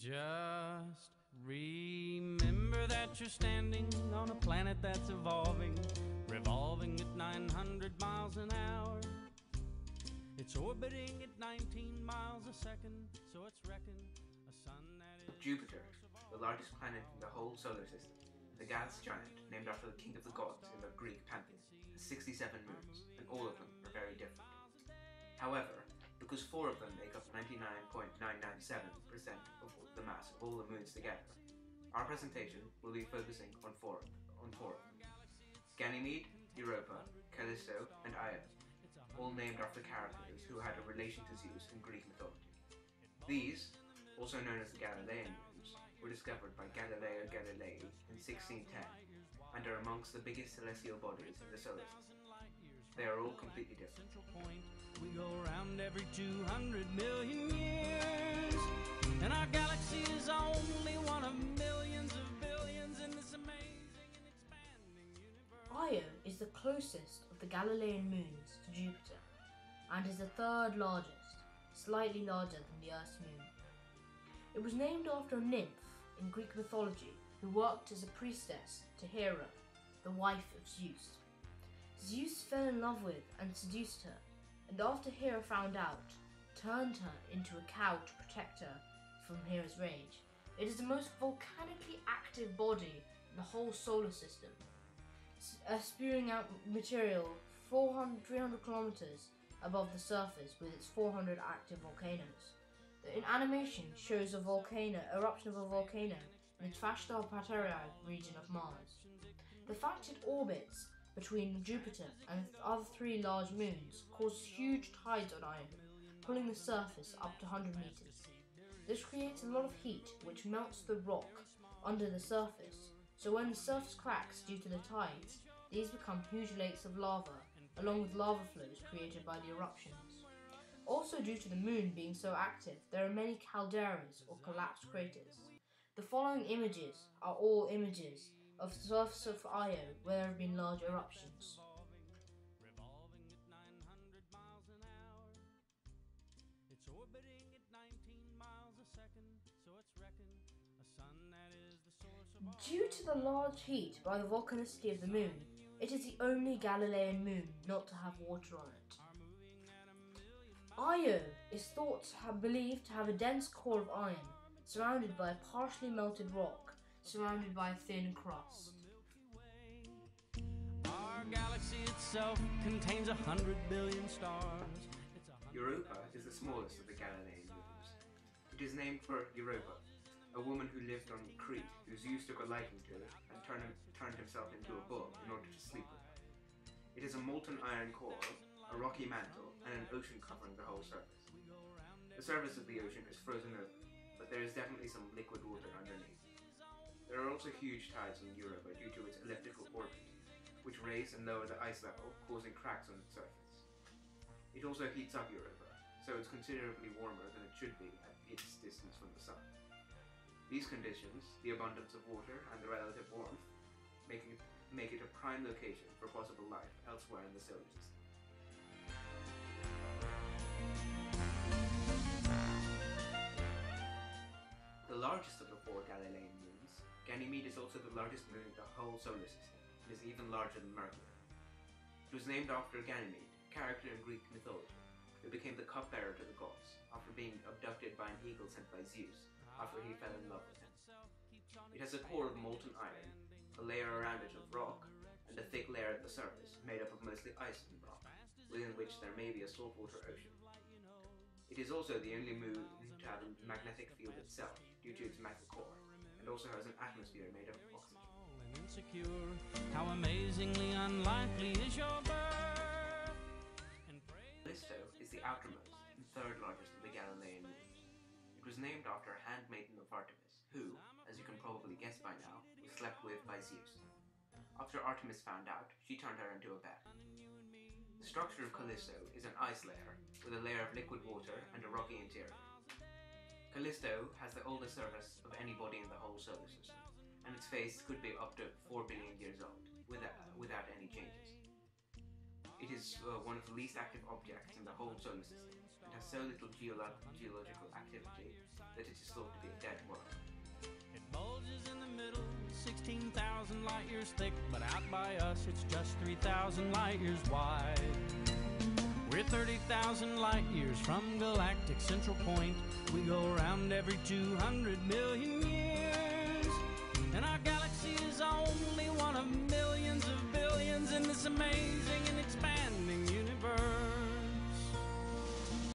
Just remember that you're standing on a planet that's evolving, revolving at 900 miles an hour. It's orbiting at 19 miles a second, so it's reckoned a sun that is... Jupiter, the largest planet in the whole solar system, the gas giant named after the king of the gods in the Greek pantheon, has 67 moons, and all of them are very different. However, because 4 of them make up 99.997% of the mass of all the moons together, our presentation will be focusing on four of them. Ganymede, Europa, Callisto, and Io, all named after characters who had a relation to Zeus in Greek mythology. These, also known as the Galilean Moons, were discovered by Galileo Galilei in 1610 and are amongst the biggest celestial bodies in the solar system. They are all completely different. We go around every 200 million years, and our galaxy is only one of millions of billions in this amazing and expanding universe. Io is the closest of the Galilean moons to Jupiter, and is the third largest, slightly larger than the Earth's moon. It was named after a nymph in Greek mythology who worked as a priestess to Hera, the wife of Zeus. Zeus fell in love with and seduced her, and after Hera found out, turned her into a cow to protect her from Hera's rage. It is the most volcanically active body in the whole solar system, spewing out material 300 kilometers above the surface with its 400 active volcanoes. The animation shows eruption of a volcano in the Kurdistan Planetarium region of Mars. The fact it orbits between Jupiter and the other 3 large moons causes huge tides on Io, pulling the surface up to 100 meters. This creates a lot of heat which melts the rock under the surface, so when the surface cracks due to the tides, these become huge lakes of lava, along with lava flows created by the eruptions. Also, due to the moon being so active, there are many calderas or collapsed craters. The following images are all images of the surface of Io where there have been large eruptions. Revolving at 900 miles an hour. It's orbiting at 19 miles a second, so it's reckoned a sun that is the source of... Due to the large heat by the volcanicity of the moon, it is the only Galilean moon not to have water on it. Io is believed to have a dense core of iron, surrounded by a partially melted rock, surrounded by a thin crust. Our galaxy itself contains 100 billion stars. Europa is the smallest of the Galilean moons. It is named for Europa, a woman who lived on Crete, who Zeus took a liking to and turned himself into a bull in order to sleep with her. It is a molten iron core, a rocky mantle, and an ocean covering the whole surface. The surface of the ocean is frozen over, but there is definitely some liquid water underneath. There are also huge tides in Europa due to its elliptical orbit, which raise and lower the ice level, causing cracks on its surface. It also heats up Europa, so it's considerably warmer than it should be at its distance from the sun. These conditions, the abundance of water and the relative warmth, make it a prime location for possible life elsewhere in the solar system. The largest of the 4 Galilean moons, Ganymede is also the largest moon in the whole solar system and is even larger than Mercury. It was named after Ganymede, a character in Greek mythology, who became the cupbearer to the gods after being abducted by an eagle sent by Zeus after he fell in love with him. It has a core of molten iron, a layer around it of rock, and a thick layer at the surface made up of mostly ice and rock, within which there may be a saltwater ocean. It is also the only moon to have a magnetic field itself due to its metal core, and also has an atmosphere made of oxygen. Insecure, how amazingly unlikely is your birth. Callisto is the outermost and 3rd largest of the Galilean moons. It was named after a handmaiden of Artemis, who, as you can probably guess by now, was slept with by Zeus. After Artemis found out, she turned her into a bear. The structure of Callisto is an ice layer, with a layer of liquid water and a rocky interior. Callisto has the oldest surface of any body in the whole solar system, and its face could be up to 4 billion years old, without any changes. It is one of the least active objects in the whole solar system. It has so little geological activity that it is thought to be a dead world. It bulges in the middle, 16,000 light years thick, but out by us it's just 3,000 light years wide. We're 30,000 light years from galactic central point. We go around every 200 million years, and our